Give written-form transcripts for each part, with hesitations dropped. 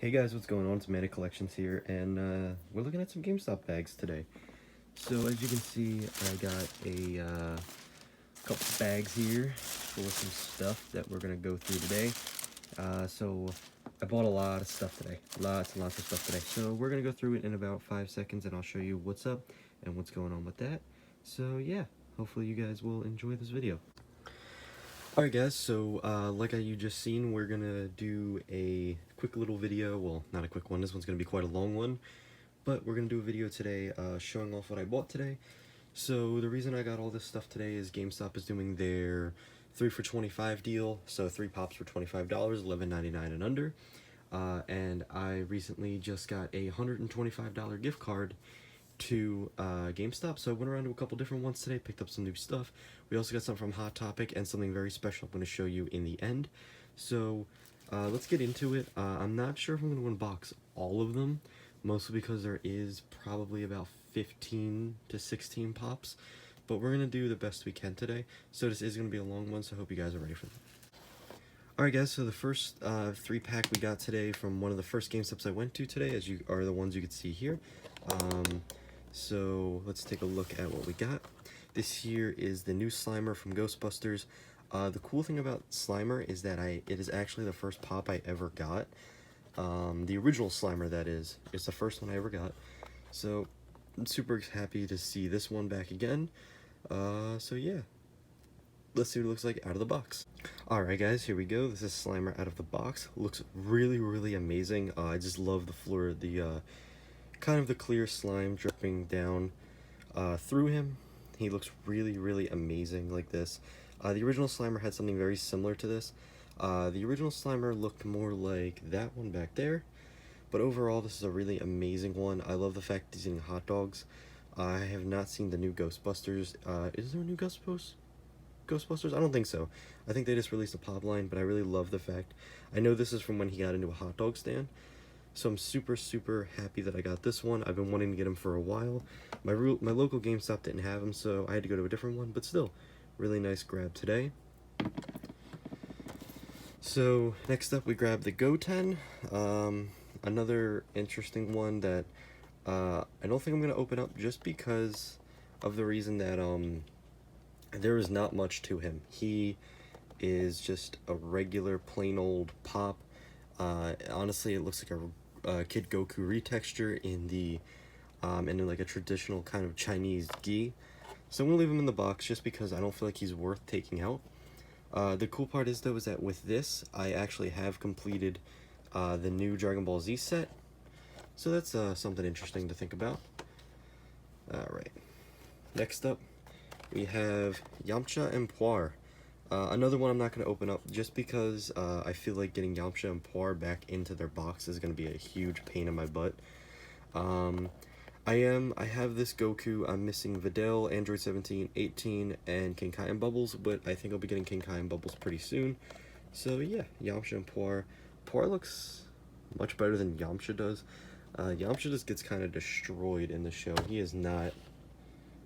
Hey guys, what's going on? It's Manic Collections here, and we're looking at some GameStop bags today. So as you can see, I got a couple bags here full of some stuff that we're gonna go through today. So I bought a lot of stuff today, lots and lots of stuff today. So we're gonna go through it in about 5 seconds, and I'll show you what's up and what's going on with that. So yeah, hopefully you guys will enjoy this video. Alright guys, so like you just seen, we're gonna do a quick little video. Well, not a quick one, this one's gonna be quite a long one, but we're gonna do a video today showing off what I bought today. So the reason I got all this stuff today is GameStop is doing their 3 for $25 deal, so 3 pops for $25, $11.99 and under. And I recently just got a $125 gift card to GameStop, so I went around to a couple different ones today, picked up some new stuff. We also got something from Hot Topic and something very special I'm going to show you in the end. So let's get into it. I'm not sure if I'm going to unbox all of them, mostly because there is probably about 15 to 16 pops, but we're going to do the best we can today. So this is going to be a long one, so I hope you guys are ready for that. Alright guys, so the first 3-pack we got today from one of the first GameStops I went to today, as you are the ones you can see here. So let's take a look at what we got. This here is the new Slimer from Ghostbusters. The cool thing about Slimer is that it is actually the first pop I ever got. The original Slimer, that is. It's the first one I ever got. So I'm super happy to see this one back again. So yeah. Let's see what it looks like out of the box. Alright guys, here we go. This is Slimer out of the box. Looks really, really amazing. I just love the floor, kind of the clear slime dripping down through him. He looks really, really amazing like this. The original Slimer had something very similar to this. The original Slimer looked more like that one back there, but overall this is a really amazing one. I love the fact he's eating hot dogs. I have not seen the new Ghostbusters. Is there a new Ghostbusters? I don't think so. I think they just released a pop line, but I really love the fact. I know this is from when he got into a hot dog stand. So I'm super, super happy that I got this one. I've been wanting to get him for a while. My local GameStop didn't have him, so I had to go to a different one, but still, really nice grab today. So next up we grabbed the Goten. Another interesting one that I don't think I'm going to open up just because of the reason that there is not much to him. He is just a regular plain old pop. Honestly, it looks like a Kid Goku retexture in like a traditional kind of Chinese gi. So I'm gonna leave him in the box just because I don't feel like he's worth taking out. The cool part is though is that with this I actually have completed the new Dragon Ball Z set, so that's something interesting to think about. Alright, next up we have Yamcha and Puar. Another one I'm not going to open up just because I feel like getting Yamcha and Puar back into their box is going to be a huge pain in my butt. I have this Goku. I'm missing Videl, Android 17, 18, and King Kai and Bubbles, but I think I'll be getting King Kai and Bubbles pretty soon. So yeah, Yamcha and Puar. Puar looks much better than Yamcha does. Yamcha just gets kind of destroyed in the show. He is not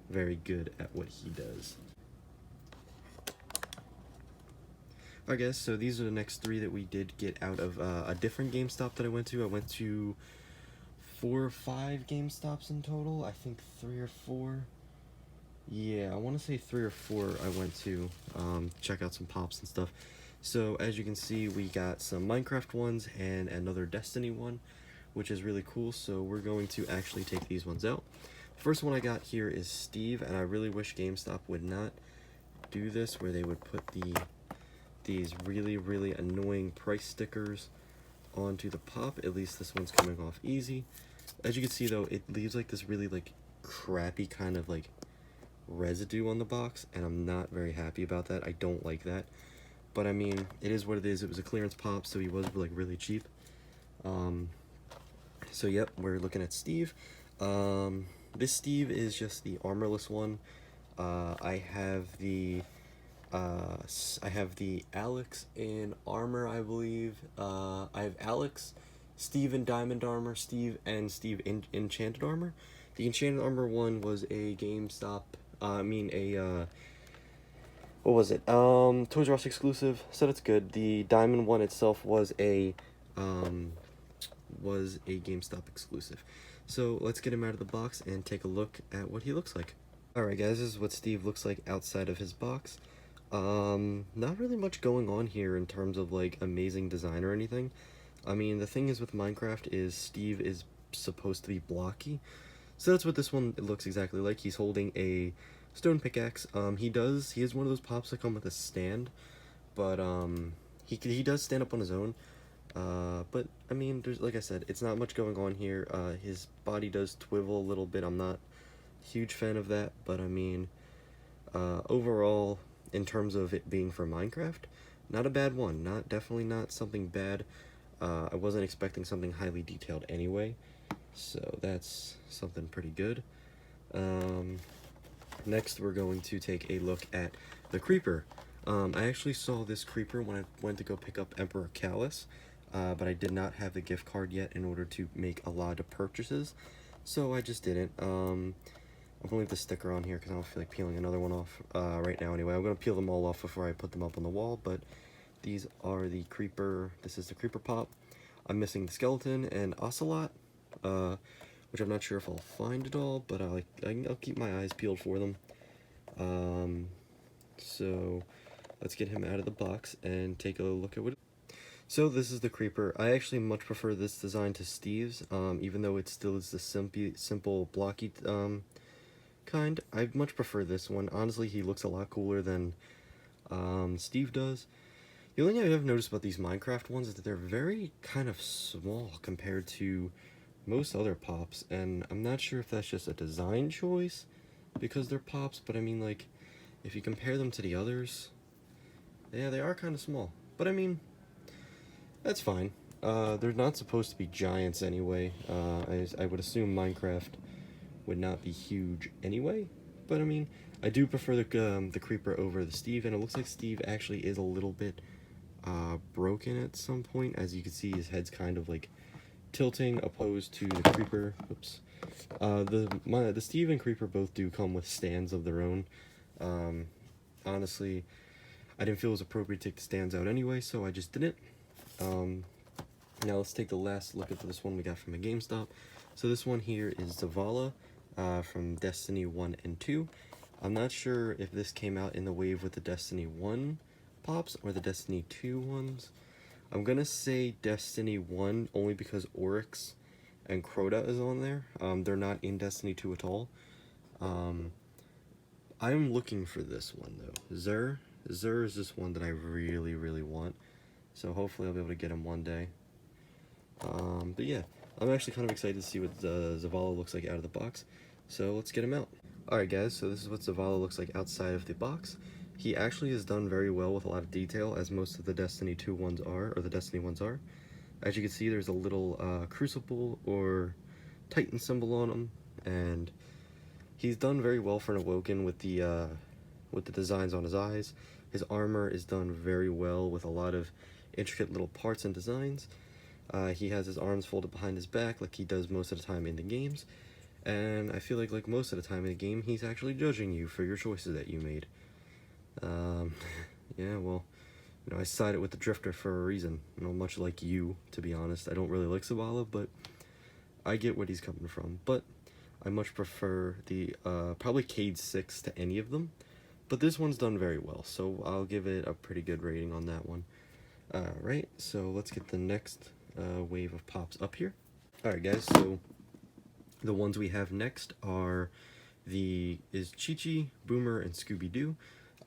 very good at what he does. Alright guys, so these are the next 3 that we did get out of a different GameStop that I went to. I went to 4 or 5 GameStops in total. I think 3 or 4. Yeah, I want to say 3 or 4 I went to check out some pops and stuff. So as you can see, we got some Minecraft ones and another Destiny one, which is really cool. So we're going to actually take these ones out. First one I got here is Steve, and I really wish GameStop would not do this where they would put these really, really annoying price stickers onto the pop. At least this one's coming off easy. As you can see though, it leaves like this really like crappy kind of like residue on the box, and I'm not very happy about that. I don't like that, but I mean, it is what it is. It was a clearance pop, so he was like really cheap. So yep, we're looking at Steve. This Steve is just the armorless one. I have the Alex in armor, I believe. I have Alex, Steve in diamond armor, and Steve in enchanted armor. The enchanted armor one was a GameStop, what was it? Toys R Us exclusive, so that's good. The diamond one itself was a was a GameStop exclusive. So let's get him out of the box and take a look at what he looks like. Alright guys, this is what Steve looks like outside of his box. Not really much going on here in terms of like amazing design or anything. I mean, the thing is with Minecraft is Steve is supposed to be blocky. So that's what this one looks exactly like. He's holding a stone pickaxe. He is one of those pops that come with a stand, but he does stand up on his own. But I mean, there's, like I said, it's not much going on here. His body does twivel a little bit. I'm not a huge fan of that, but I mean, overall, in terms of it being for Minecraft, not a bad one. Definitely not something bad. I wasn't expecting something highly detailed anyway, so that's something pretty good. Next, we're going to take a look at the creeper. I actually saw this creeper when I went to go pick up Emperor Callus, but I did not have the gift card yet in order to make a lot of purchases, so I just didn't. I'm gonna leave the sticker on here because I don't feel like peeling another one off right now anyway. I'm gonna peel them all off before I put them up on the wall, but these are the creeper. This is the creeper pop. I'm missing the skeleton and ocelot, which I'm not sure if I'll find it all, but I'll keep my eyes peeled for them. So let's get him out of the box and take a look at what. So this is the creeper. I actually much prefer this design to Steve's, even though it still is the simple blocky kind. I much prefer this one. Honestly, he looks a lot cooler than Steve does. The only thing I've noticed about these Minecraft ones is that they're very kind of small compared to most other pops, and I'm not sure if that's just a design choice because they're pops, but I mean, like, if you compare them to the others, yeah, they are kind of small, but I mean, that's fine. They're not supposed to be giants anyway. I would assume Minecraft would not be huge anyway, but I mean, I do prefer the creeper over the Steve, and it looks like Steve actually is a little bit broken at some point. As you can see, his head's kind of like tilting opposed to the creeper. Oops. The Steve and creeper both do come with stands of their own. Honestly, I didn't feel it was appropriate to take the stands out anyway, so I just didn't. Now let's take the last look at this one we got from a GameStop. So this one here is Zavala from Destiny 1 and 2. I'm not sure if this came out in the wave with the Destiny 1 pops or the Destiny 2 ones. I'm gonna say Destiny 1 only because Oryx and Crota is on there. They're not in Destiny 2 at all. I'm looking for this one though. Xur is this one that I really, really want. So hopefully I'll be able to get him one day. But yeah, I'm actually kind of excited to see what Zavala looks like out of the box. So let's get him out. Alright guys, so this is what Zavala looks like outside of the box. He actually has done very well with a lot of detail, as most of the Destiny 2 ones are, or the Destiny ones are. As you can see, there's a little crucible or Titan symbol on him, and he's done very well for an Awoken with the designs on his eyes. His armor is done very well with a lot of intricate little parts and designs. He has his arms folded behind his back like he does most of the time in the games, and I feel like most of the time in the game, he's actually judging you for your choices that you made. Yeah, well, you know, I sided with the Drifter for a reason. You know, much like you, to be honest. I don't really like Zavala, but I get what he's coming from. But I much prefer the, probably Cade 6 to any of them. But this one's done very well, so I'll give it a pretty good rating on that one. Alright, so let's get the next wave of pops up here. Alright guys, so the ones we have next are Chi-Chi, Boomer, and Scooby-Doo.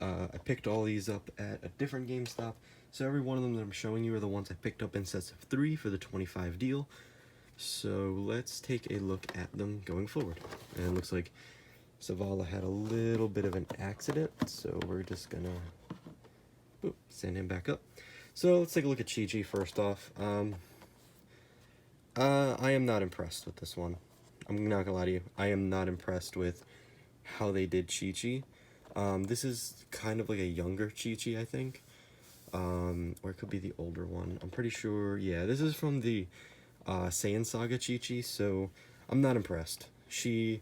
I picked all these up at a different GameStop, so every one of them that I'm showing you are the ones I picked up in sets of 3 for the 25 deal. So let's take a look at them going forward. And it looks like Zavala had a little bit of an accident, so we're just gonna send him back up. So let's take a look at Chi-Chi first off. I am not impressed with this one. I'm not gonna lie to you. I am not impressed with how they did Chi-Chi. This is kind of like a younger Chi-Chi, I think. Or it could be the older one. I'm pretty sure, yeah, this is from the Saiyan Saga Chi-Chi, so I'm not impressed. She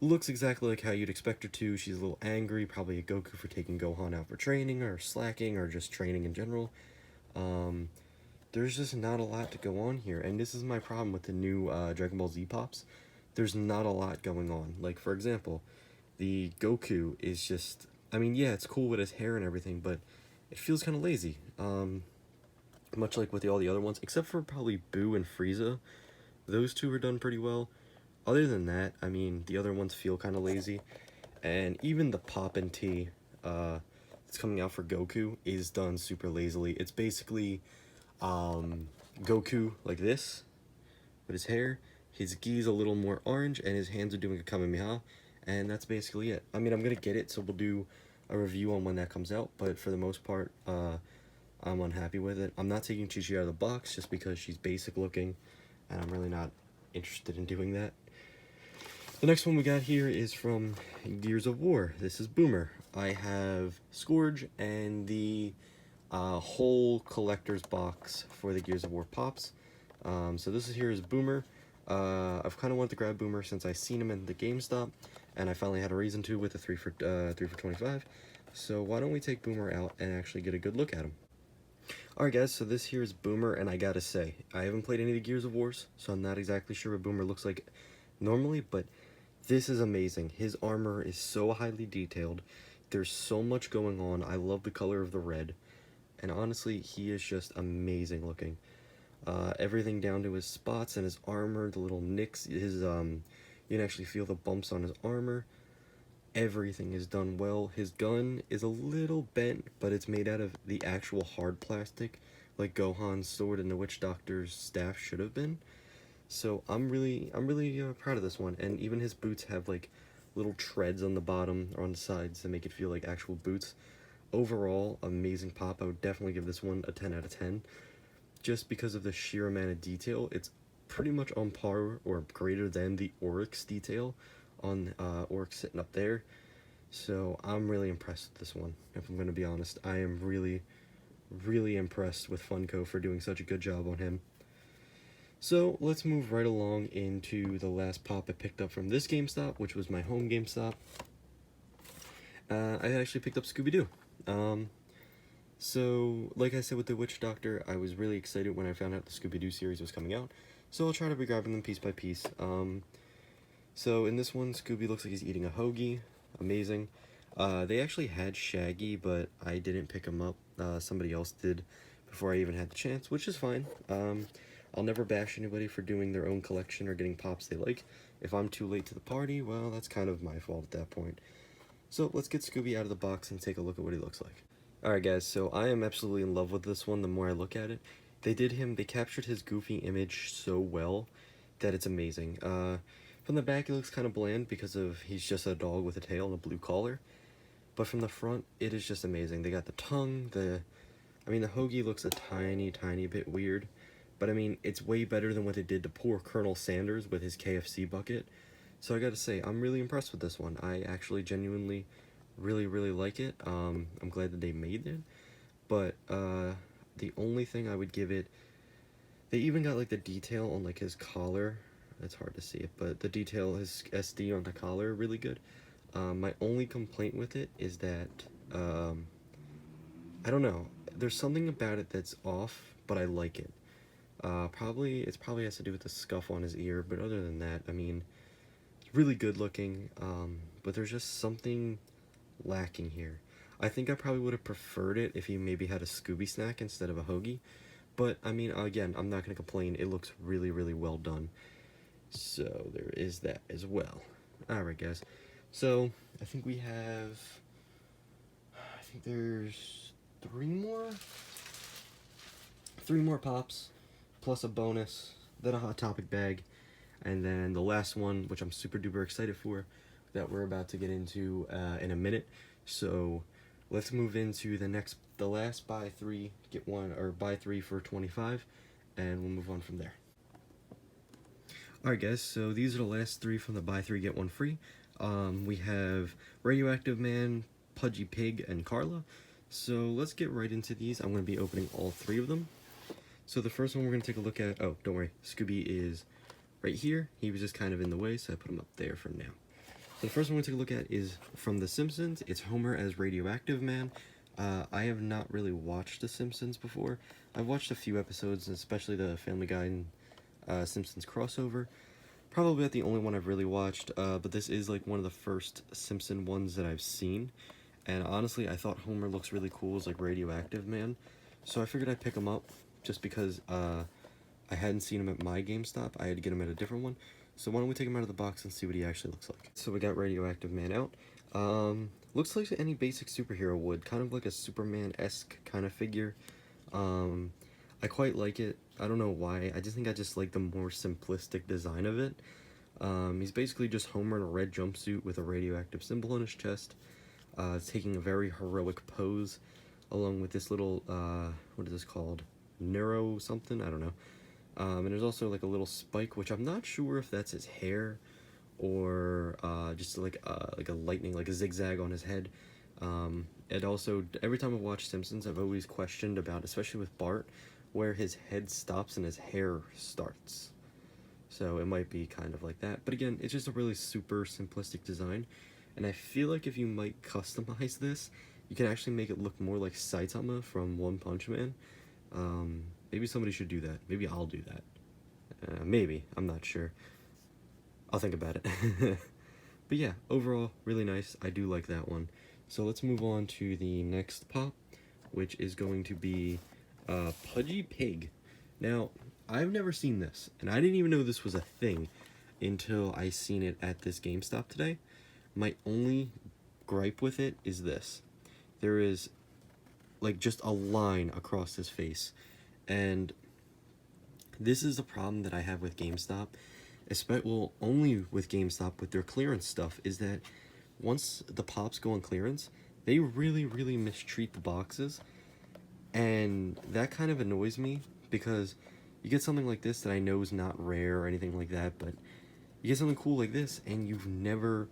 looks exactly like how you'd expect her to. She's a little angry, probably a Goku for taking Gohan out for training, or slacking, or just training in general. there's just not a lot to go on here, and this is my problem with the new Dragon Ball Z pops. There's not a lot going on. Like, for example, the Goku is just, I mean, yeah, it's cool with his hair and everything, but it feels kind of lazy. Much like with all the other ones, except for probably Boo and Frieza. Those two are done pretty well. Other than that, I mean, the other ones feel kind of lazy. And even the Pop and T that's coming out for Goku is done super lazily. It's basically Goku like this, with his hair. His gi's a little more orange, and his hands are doing a Kamehameha, and that's basically it. I mean, I'm gonna get it, so we'll do a review on when that comes out, but for the most part, I'm unhappy with it. I'm not taking Chi-Chi out of the box just because she's basic looking, and I'm really not interested in doing that. The next one we got here is from Gears of War. This is Boomer. I have Scourge and the whole collector's box for the Gears of War pops. So this is here is Boomer. I've kind of wanted to grab Boomer since I seen him in the GameStop, and I finally had a reason to with the 3 for 25. So why don't we take Boomer out and actually get a good look at him? Alright guys, so this here is Boomer, and I gotta say, I haven't played any of the Gears of Wars, so I'm not exactly sure what Boomer looks like normally, but this is amazing. His armor is so highly detailed. There's so much going on. I love the color of the red, and honestly, he is just amazing looking. Everything down to his spots and his armor, the little nicks, his, you can actually feel the bumps on his armor. Everything is done well. His gun is a little bent, but it's made out of the actual hard plastic, like Gohan's sword and the Witch Doctor's staff should have been. So I'm really proud of this one, and even his boots have like little treads on the bottom or on the sides to make it feel like actual boots. Overall, amazing pop. I would definitely give this one a 10 out of 10. Just because of the sheer amount of detail, it's pretty much on par or greater than the Oryx detail on Oryx sitting up there. So I'm really impressed with this one, if I'm going to be honest. I am really impressed with Funko for doing such a good job on him. So let's move right along into the last pop I picked up from this GameStop, which was my home GameStop. I actually picked up Scooby-Doo. So, like I said with the Witch Doctor, I was really excited when I found out the Scooby-Doo series was coming out. So I'll try to be grabbing them piece by piece. So in this one, Scooby looks like he's eating a hoagie. Amazing. They actually had Shaggy, but I didn't pick him up. Somebody else did before I even had the chance, which is fine. I'll never bash anybody for doing their own collection or getting pops they like. If I'm too late to the party, well, that's kind of my fault at that point. So let's get Scooby out of the box and take a look at what he looks like. Alright guys, so I am absolutely in love with this one the more I look at it. They captured his goofy image so well that it's amazing. From the back, he looks kind of bland because he's just a dog with a tail and a blue collar. But from the front, it is just amazing. They got the tongue, the hoagie looks a tiny bit weird. But I mean, it's way better than what they did to poor Colonel Sanders with his KFC bucket. So I gotta say, I'm really impressed with this one. I actually genuinely really like it. I'm glad that they made it. But the only thing I would give it, they even got like the detail on like his collar. It's hard to see it, but the detail, his SD on the collar, really good. My only complaint with it is that I don't know. There's something about it that's off, but I like it. It probably has to do with the scuff on his ear, but other than that, I mean, it's really good looking. But there's just something lacking here. I think I probably would have preferred it if he maybe had a Scooby snack instead of a hoagie. But I mean, again, I'm not gonna complain. It looks really well done. So there is that as well. Alright guys, so I think there's three more pops, plus a bonus, then a Hot Topic bag, and then the last one, which I'm super duper excited for, that we're about to get into in a minute. So let's move into the last buy 3, get 1, or buy 3 for 25, and we'll move on from there. Alright guys, so these are the last 3 from the buy 3 get 1 free. We have Radioactive Man, Pudgy Pig, and Carla. So let's get right into these. I'm going to be opening all 3 of them. So the first one we're going to take a look at, oh, don't worry, Scooby is right here. He was just kind of in the way, so I put him up there for now. So the first one we're going to take a look at is from The Simpsons. It's Homer as Radioactive Man. I have not really watched The Simpsons before. I've watched a few episodes, especially the Family Guy and Simpsons crossover. Probably not the only one I've really watched, but this is like one of the first Simpson ones that I've seen. And honestly, I thought Homer looks really cool as like Radioactive Man, so I figured I'd pick him up just because I hadn't seen him at my GameStop. I had to get him at a different one. So why don't we take him out of the box and see what he actually looks like. So we got Radioactive Man out. Looks like any basic superhero would, kind of like a Superman-esque kind of figure. I quite like it. I don't know why. I just think I just like the more simplistic design of it. He's basically just Homer in a red jumpsuit with a radioactive symbol on his chest, taking a very heroic pose, along with this little, what is this called? Neuro something? I don't know. And there's also like a little spike, which I'm not sure if that's his hair or just like a lightning, like a zigzag on his head. And also, every time I've watched Simpsons, I've always questioned about, especially with Bart, where his head stops and his hair starts. So it might be kind of like that. But again, it's just a really super simplistic design. And I feel like if you might customize this, you can actually make it look more like Saitama from One Punch Man. Maybe somebody should do that. Maybe I'll do that. Maybe. I'm not sure. I'll think about it. But yeah, overall, really nice. I do like that one. So let's move on to the next pop, which is going to be Pudgy Pig. Now, I've never seen this, and I didn't even know this was a thing until I seen it at this GameStop today. My only gripe with it is this. There is, like, just a line across his face. And this is the problem that I have with GameStop, well, only with GameStop with their clearance stuff, is that once the pops go on clearance, they really, really mistreat the boxes. And that kind of annoys me, because you get something like this that I know is not rare or anything like that, but you get something cool like this and you've never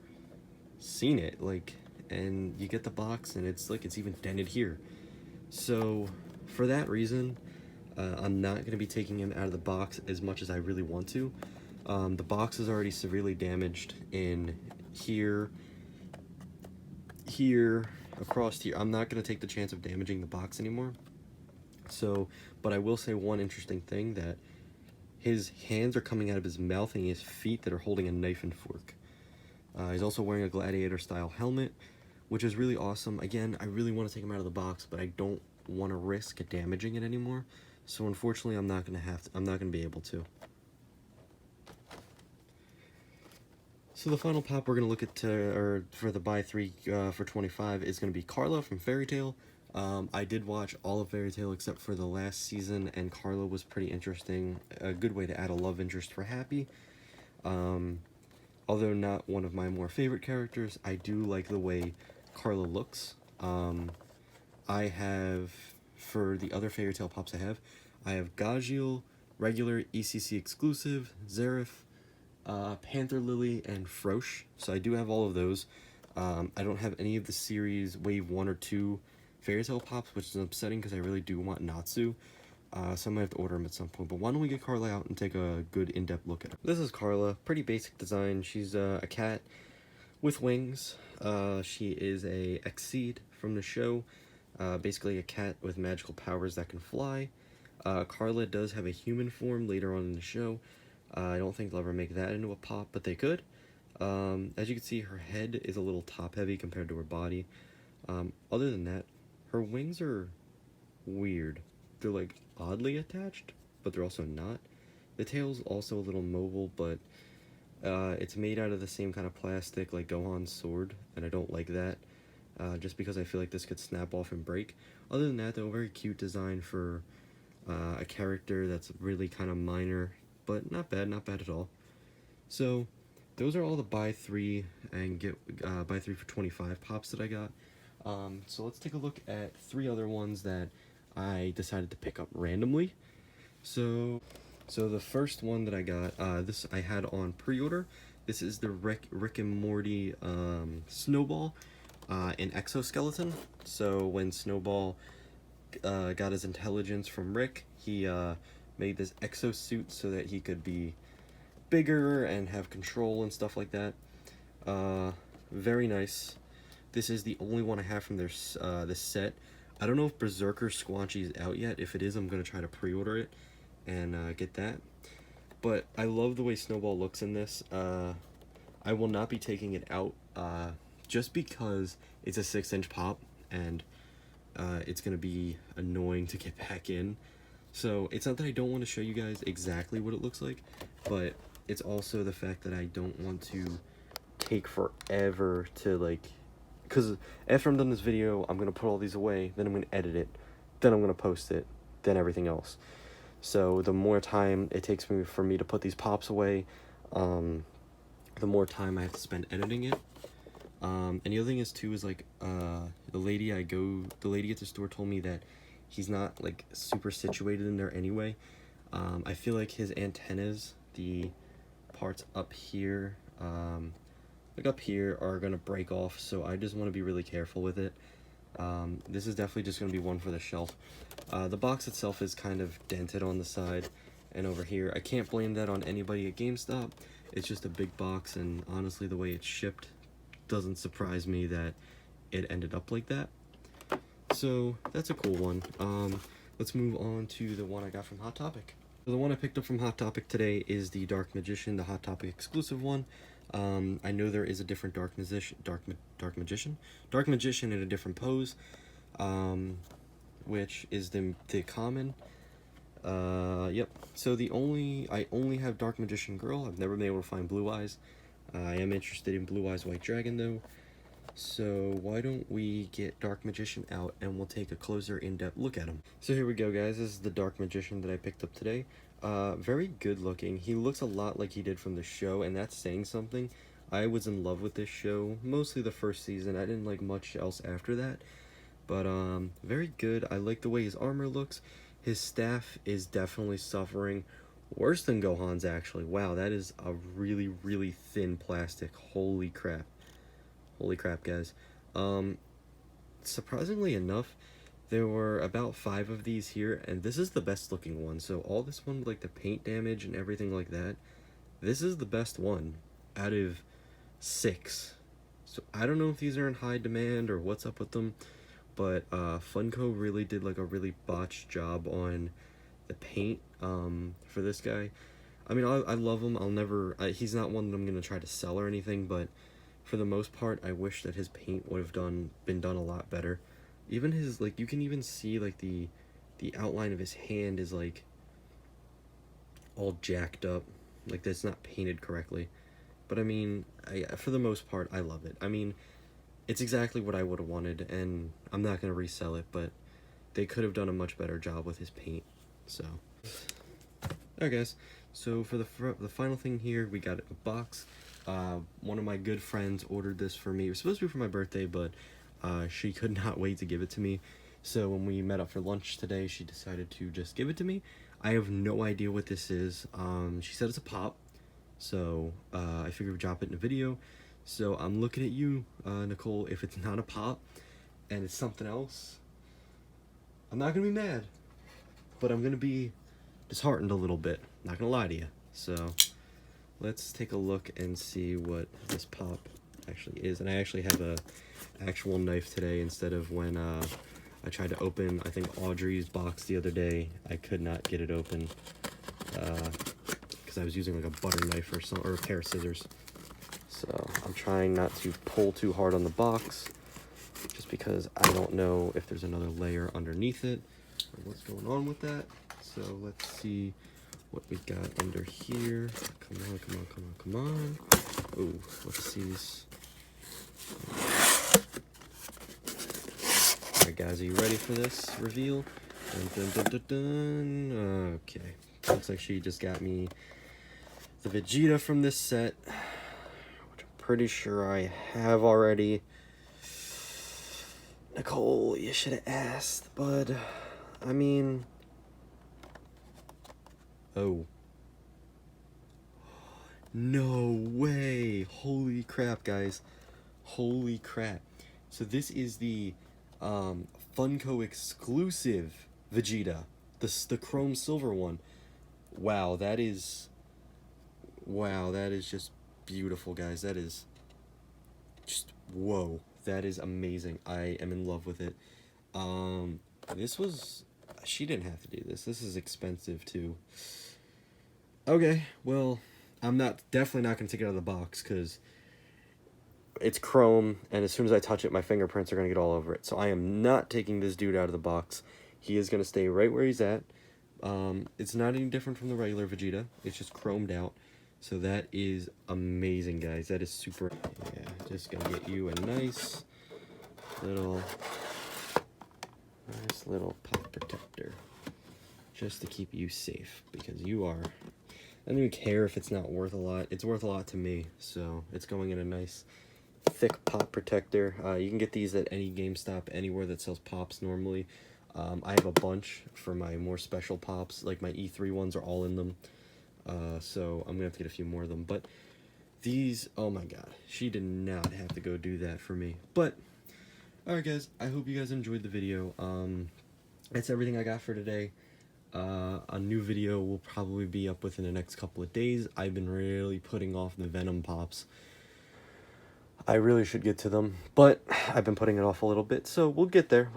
seen it, like, and you get the box and it's like it's even dented here. So for that reason, I'm not going to be taking him out of the box as much as I really want to. The box is already severely damaged in here, across here. I'm not going to take the chance of damaging the box anymore. So, but I will say one interesting thing, that his hands are coming out of his mouth and his feet that are holding a knife and fork. He's also wearing a gladiator-style helmet, which is really awesome. Again, I really want to take him out of the box, but I don't want to risk damaging it anymore. So unfortunately, I'm not gonna be able to. So the final pop we're gonna look at, or for the buy 3 for 25, is gonna be Carla from Fairy Tail. I did watch all of Fairy Tail except for the last season, and Carla was pretty interesting. A good way to add a love interest for Happy. Although not one of my more favorite characters, I do like the way Carla looks. I have, for the other Fairy Tail pops I have Gajiel, regular ECC exclusive, Zareth, Panther Lily, and Frosh. So I do have all of those. I don't have any of the series Wave 1 or 2 Fairy Tail pops, which is upsetting because I really do want Natsu. So I might have to order them at some point. But why don't we get Carla out and take a good in-depth look at her. This is Carla. Pretty basic design. She's a cat with wings. She is a Exceed from the show. Basically a cat with magical powers that can fly. Carla does have a human form later on in the show. I don't think they'll ever make that into a pop, but they could. As you can see, her head is a little top-heavy compared to her body. Other than that, her wings are weird. They're like oddly attached, but they're also not. The tail's also a little mobile, but it's made out of the same kind of plastic like Gohan's sword, and I don't like that. Just because I feel like this could snap off and break. Other than that, though, very cute design for a character that's really kind of minor, but not bad at all. So, those are all the buy 3 and get buy 3 for 25 pops that I got. So let's take a look at 3 other ones that I decided to pick up randomly. So the first one that I got, this I had on pre-order. This is the Rick and Morty Snowball in exoskeleton. So when Snowball got his intelligence from Rick, he made this exosuit so that he could be bigger and have control and stuff like that. Very nice. This is the only one I have from their this set. I don't know if Berserker Squanchy is out yet. If it is, I'm going to try to pre-order it and get that. But I love the way Snowball looks in this. I will not be taking it out just because it's a 6-inch pop, and it's going to be annoying to get back in. So it's not that I don't want to show you guys exactly what it looks like, but it's also the fact that I don't want to take forever to, like, because after I'm done this video, I'm going to put all these away, then I'm going to edit it, then I'm going to post it, then everything else. So the more time it takes for me to put these pops away, the more time I have to spend editing it. And the other thing is too is like the lady at the store told me that he's not like super situated in there anyway. I feel like his antennas, the parts up here, like up here, are gonna break off, so I just want to be really careful with it. This is definitely just gonna be one for the shelf. The box itself is kind of dented on the side and over here. I can't blame that on anybody at GameStop. It's just a big box, and honestly the way it's shipped doesn't surprise me that it ended up like that. So that's a cool one. Let's move on to the one I got from Hot Topic. So the one I picked up from Hot Topic today is the Dark Magician, the Hot Topic exclusive one. I know there is a different Dark Magician in a different pose, which is the common. Yep. So I only have Dark Magician Girl. I've never been able to find Blue Eyes. I am interested in Blue Eyes White Dragon though. So why don't we get Dark Magician out and we'll take a closer in-depth look at him. So here we go, guys. This is the Dark Magician that I picked up today. Very good looking. He looks a lot like he did from the show, and that's saying something. I was in love with this show, mostly the first season. I didn't like much else after that. But very good. I like the way his armor looks. His staff is definitely suffering. Worse than Gohan's, actually. Wow, that is a really, really thin plastic. Holy crap. Holy crap, guys. Surprisingly enough, there were about 5 of these here, and this is the best looking one. So all this one, like the paint damage and everything like that, this is the best one out of 6. So I don't know if these are in high demand or what's up with them, but Funko really did like a really botched job on the paint for this guy. I mean, I love him. He's not one that I'm gonna try to sell or anything, but for the most part, I wish that his paint would have been done a lot better. Even his, like, you can even see like the outline of his hand is like all jacked up, like that's not painted correctly. But I mean, for the most part, I love it. I mean, it's exactly what I would have wanted, and I'm not gonna resell it, but they could have done a much better job with his paint. So, alright guys, so for the final thing here, we got a box. One of my good friends ordered this for me. It was supposed to be for my birthday, but she could not wait to give it to me. So when we met up for lunch today, she decided to just give it to me. I have no idea what this is. She said it's a pop, so I figured we'd drop it in a video. So I'm looking at you, Nicole. If it's not a pop and it's something else, I'm not gonna be mad, but I'm gonna be disheartened a little bit. Not gonna lie to you. So let's take a look and see what this pop actually is. And I actually have a actual knife today instead of when I tried to open, I think, Audrey's box the other day. I could not get it open because I was using like a butter knife or a pair of scissors. So I'm trying not to pull too hard on the box just because I don't know if there's another layer underneath it or what's going on with that. So let's see what we got under here. Come on, come on, come on, come on. Oh, let's see this. Alright guys, are you ready for this reveal? Dun, dun, dun, dun, dun. Okay, looks like she just got me the Vegeta from this set, which I'm pretty sure I have already. Nicole, you should have asked, but I mean, oh. No way. Holy crap, guys. Holy crap. So this is the Funko exclusive Vegeta. The chrome silver one. Wow, that is just beautiful, guys. That is just, whoa. that is amazing. I am in love with it. This was... She didn't have to do this. This is expensive, too. Okay, well, I'm definitely not going to take it out of the box, because it's chrome, and as soon as I touch it, my fingerprints are going to get all over it. So I am not taking this dude out of the box. He is going to stay right where he's at. It's not any different from the regular Vegeta. It's just chromed out. So that is amazing, guys. That is super... Yeah, just going to get you a nice little pop protector. Just to keep you safe, because you are... I don't even care if it's not worth a lot. It's worth a lot to me, so it's going in a nice thick pop protector. You can get these at any GameStop, anywhere that sells pops normally. I have a bunch for my more special pops, like my E3 ones are all in them. So I'm gonna have to get a few more of them. But these, oh my god, she did not have to go do that for me. But alright guys, I hope you guys enjoyed the video. That's everything I got for today. A new video will probably be up within the next couple of days. I've been really putting off the Venom pops. I really should get to them, but I've been putting it off a little bit, so we'll get there.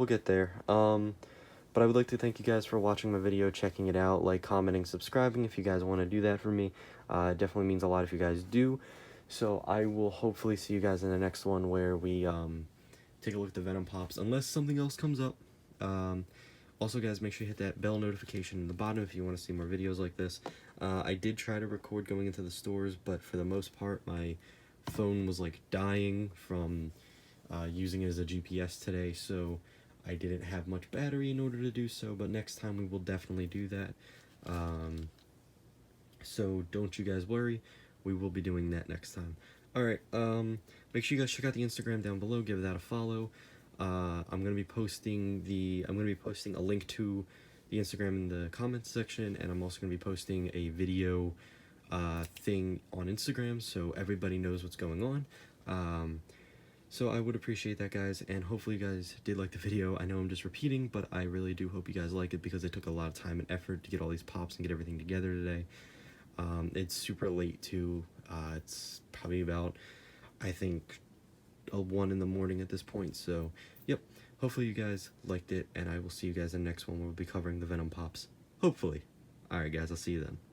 But I would like to thank you guys for watching my video, checking it out, like, commenting, subscribing if you guys want to do that for me. It definitely means a lot if you guys do. So I will hopefully see you guys in the next one where we take a look at the Venom pops, unless something else comes up. Also, guys, make sure you hit that bell notification in the bottom if you want to see more videos like this. I did try to record going into the stores, but for the most part, my phone was, like, dying from using it as a GPS today, so I didn't have much battery in order to do so, but next time we will definitely do that. So don't you guys worry, we will be doing that next time. Alright, make sure you guys check out the Instagram down below, give that a follow. I'm gonna be posting a link to the Instagram in the comments section, and I'm also gonna be posting a video thing on Instagram so everybody knows what's going on. So I would appreciate that, guys, and hopefully you guys did like the video. I know I'm just repeating, but I really do hope you guys like it, because it took a lot of time and effort to get all these pops and get everything together today. It's super late too. It's probably about, I think, 1 in the morning at this point, so yep, hopefully you guys liked it, and I will see you guys in the next one where we'll be covering the Venom pops, hopefully. Alright guys, I'll see you then.